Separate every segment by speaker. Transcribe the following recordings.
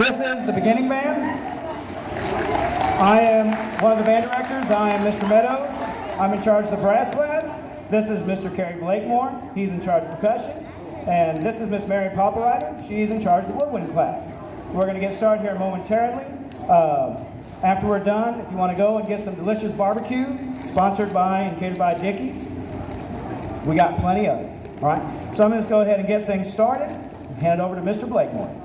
Speaker 1: This is the beginning band. I am one of the band directors. I am Mr. Meadows. I'm in charge of the brass class. This is Mr. Kerry Blakemore. He's in charge of percussion. And this is Miss Mary Popperrider. She's in charge of the woodwind class. We're going to get started here momentarily. After we're done, if you want to go and get some delicious barbecue, sponsored by and catered by Dickey's, we got plenty of it. All right? So I'm going to go ahead and get things started and hand it over to Mr. Blakemore.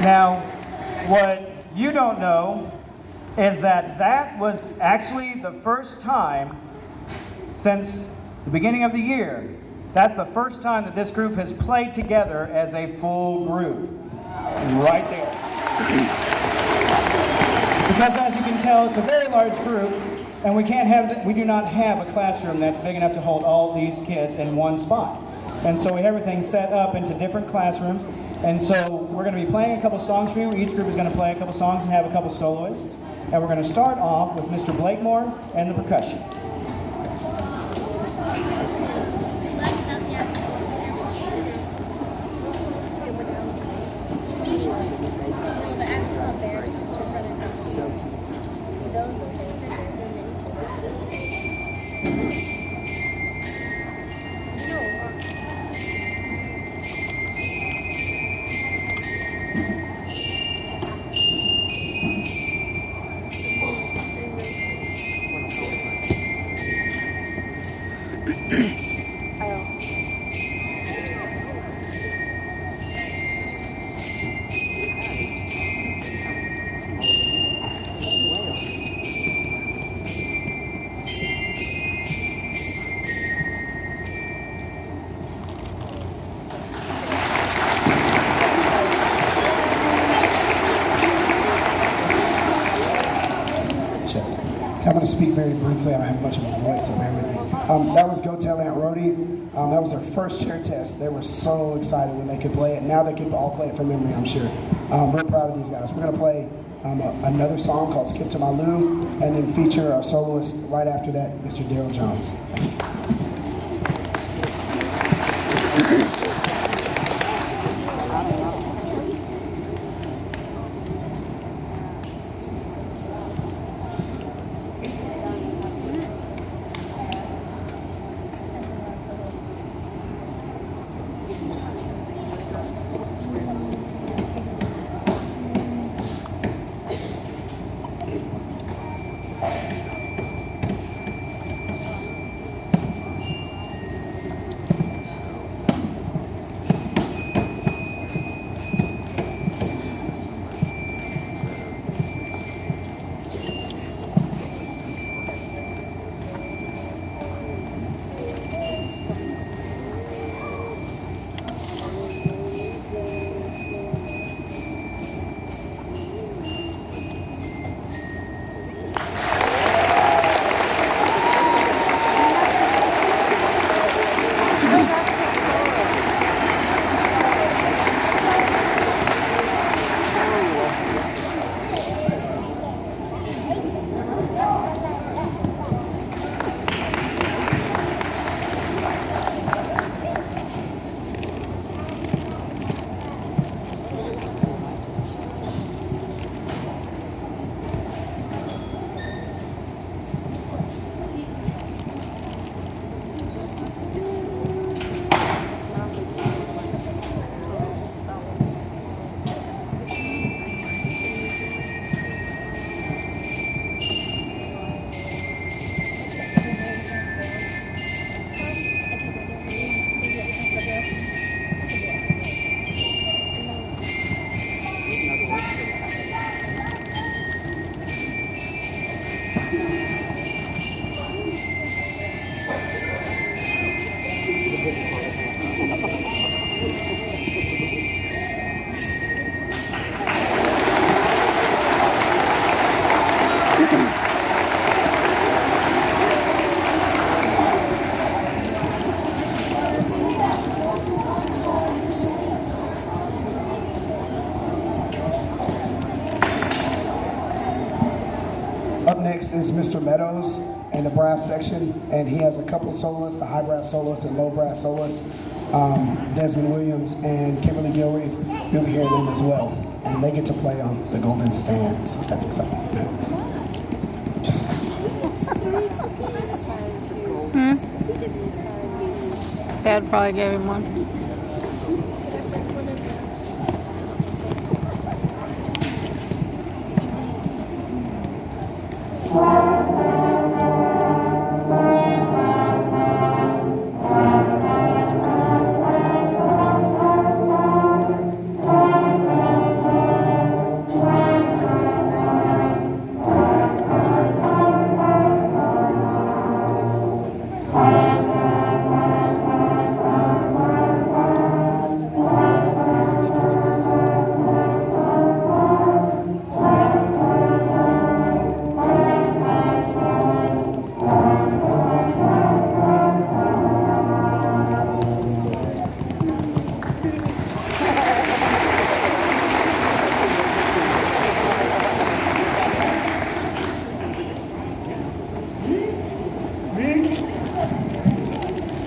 Speaker 1: Now, what you don't know is that that was actually the first time since the beginning of the year. That's the first time that this group has played together as a full group. Right there. Because as you can tell, it's a very large group, and we do not have a classroom that's big enough to hold all these kids in one spot. And so we have everything set up into different classrooms. And so we're going to be playing a couple songs for you. Each group is going to play a couple songs and have a couple soloists. And we're going to start off with Mr. Blakemore and the percussion.
Speaker 2: I'm going to speak very briefly. I don't have much of a voice, so bear with me. That was Go Tell Aunt Rhody. That was their first chair test. They were so excited when they could play it. Now they can all play it from memory, I'm sure. We're proud of these guys. We're going to play another song called Skip to My Lou, and then feature our soloist right after that, Mr. Daryl Jones. Mr. Meadows and the brass section, and he has a couple of soloists, a high brass soloist and low brass soloist. Desmond Williams and Kimberly Gilreath, you'll hear them as well. And they get to play on the Golden Stand, so that's exciting.
Speaker 3: Dad probably gave him one.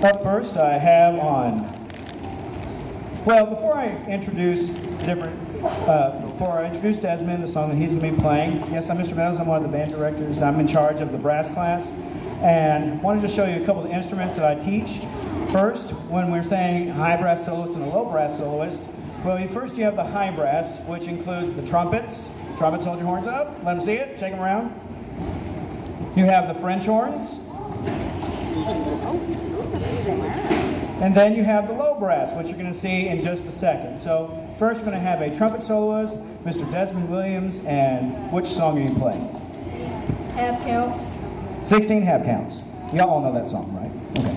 Speaker 1: Up first, I have on. Well, before I introduce Desmond, the song that he's going to be playing. Yes, I'm Mr. Meadows. I'm one of the band directors. I'm in charge of the brass class, and wanted to show you a couple of instruments that I teach. First, when we're saying high brass soloist and a low brass soloist, well, first you have the high brass, which includes the trumpets. Trumpets, hold your horns up. Let them see it. Shake them around. You have the French horns. And then you have the low brass, which you're going to see in just a second. So first we're going to have a trumpet soloist, Mr. Desmond Williams, and which song are you playing?
Speaker 4: Half counts.
Speaker 1: 16 half counts. Y'all all know that song, right? Okay.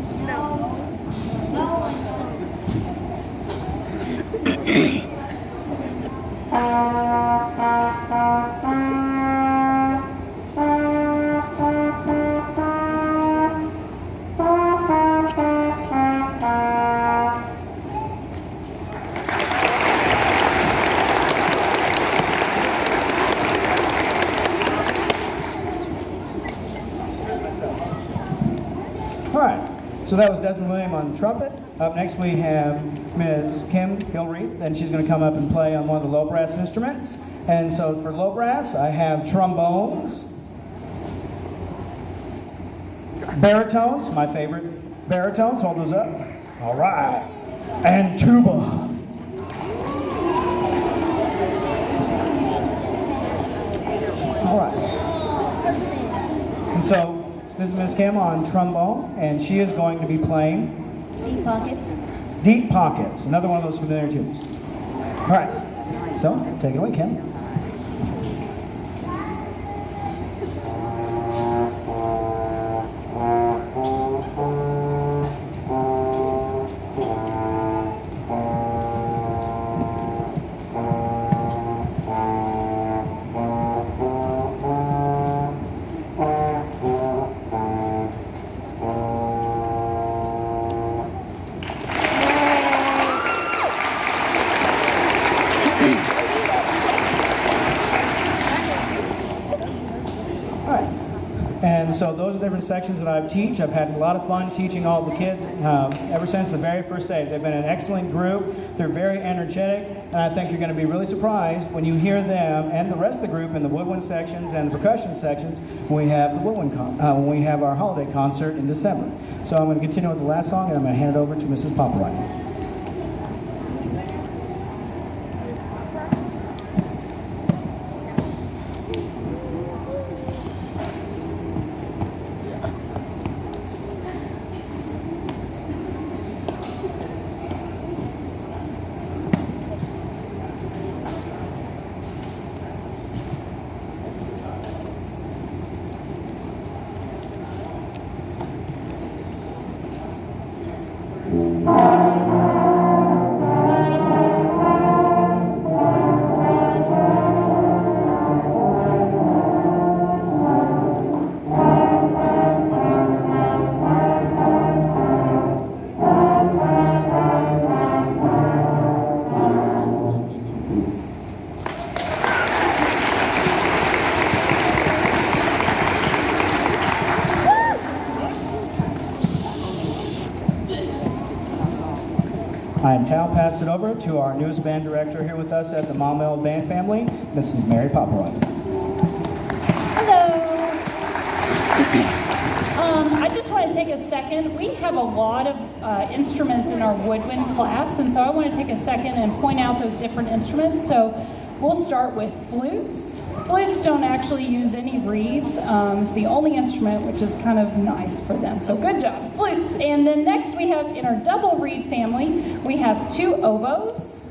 Speaker 1: All right, so that was Desmond Williams on trumpet. Up next we have Ms. Kim Gilreath, and she's going to come up and play on one of the low brass instruments. And so for low brass, I have trombones, baritones, my favorite baritones, hold those up. All right, and tuba. All right, and so this is Ms. Kim on trombone, and she is going to be playing
Speaker 4: Deep Pockets.
Speaker 1: Deep Pockets, another one of those familiar tunes. All right, so take it away, Kim. And so those are different sections that I teach. I've had a lot of fun teaching all the kids ever since the very first day. They've been an excellent group. They're very energetic, and I think you're going to be really surprised when you hear them and the rest of the group in the woodwind sections and the percussion sections when we have the when we have our holiday concert in December. So I'm going to continue with the last song, and I'm going to hand it over to Mrs. Paparotti. I am now pass it over to our newest band director here with us at the Maumelle Band Family, Mrs. Mary Poperoy.
Speaker 5: Hello. I just want to take a second. We have a lot of instruments in our woodwind class, and so I want to take a second and point out those different instruments. So we'll start with flutes. Flutes don't actually use any reeds. It's the only instrument, which is kind of nice for them. So good job, flutes. And then next we have, in our double reed family, we have 2 oboes.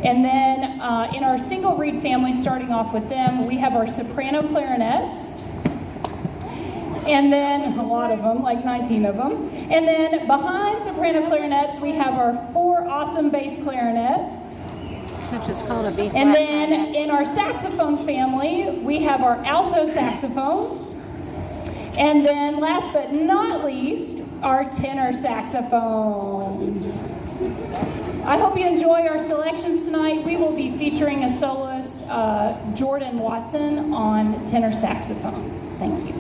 Speaker 5: And then in our single reed family, starting off with them, we have our soprano clarinets. And then a lot of them, like 19 of them. And then behind soprano clarinets, we have our 4 awesome bass clarinets.
Speaker 3: Except it's called a B flat.
Speaker 5: And then in our saxophone family, we have our alto saxophones. And then last but not least, our tenor saxophones. I hope you enjoy our selections tonight. We will be featuring a soloist, Jordan Watson, on tenor saxophone. Thank you.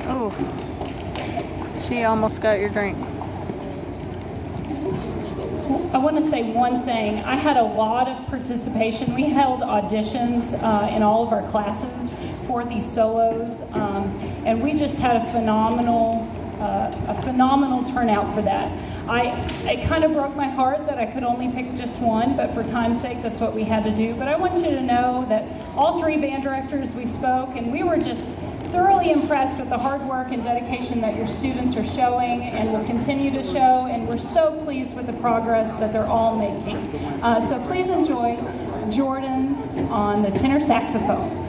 Speaker 3: Oh, she almost got your drink.
Speaker 5: I want to say one thing. I had a lot of participation. We held auditions in all of our classes for these solos, and we just had a phenomenal turnout for that. It kind of broke my heart that I could only pick just one, but for time's sake, that's what we had to do. But I want you to know that all 3 band directors, we spoke, and we were just thoroughly impressed with the hard work and dedication that your students are showing and will continue to show, and we're so pleased with the progress that they're all making. So please enjoy Jordan on the tenor saxophone.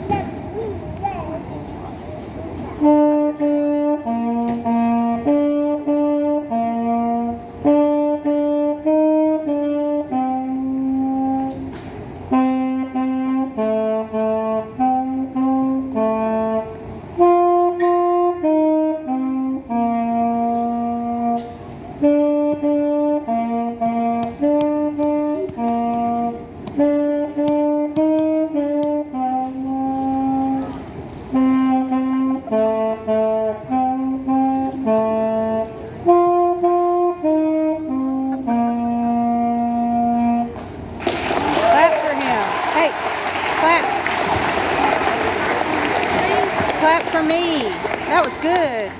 Speaker 3: Clap for me. That was good.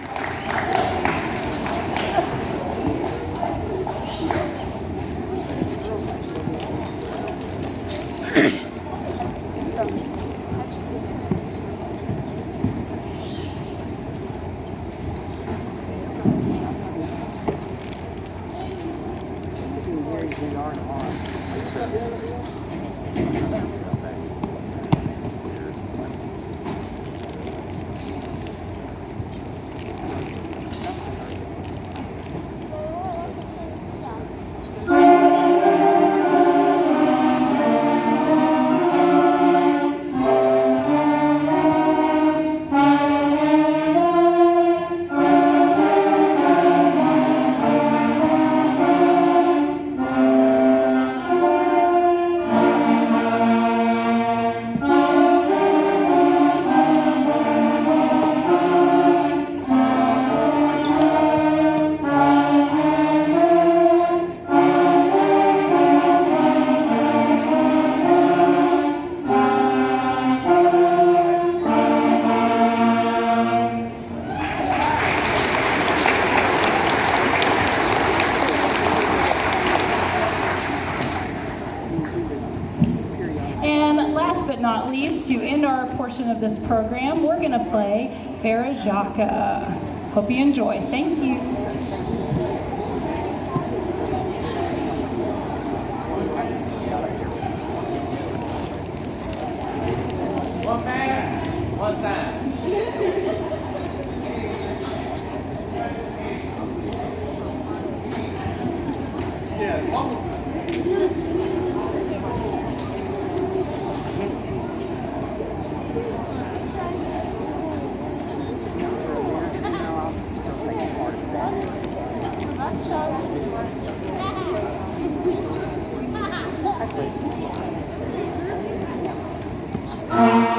Speaker 5: portion of this program, we're going to play Farajaka. Hope you enjoy. Thank you.
Speaker 6: One man, one sign. Yeah, one more.
Speaker 4: Thank you.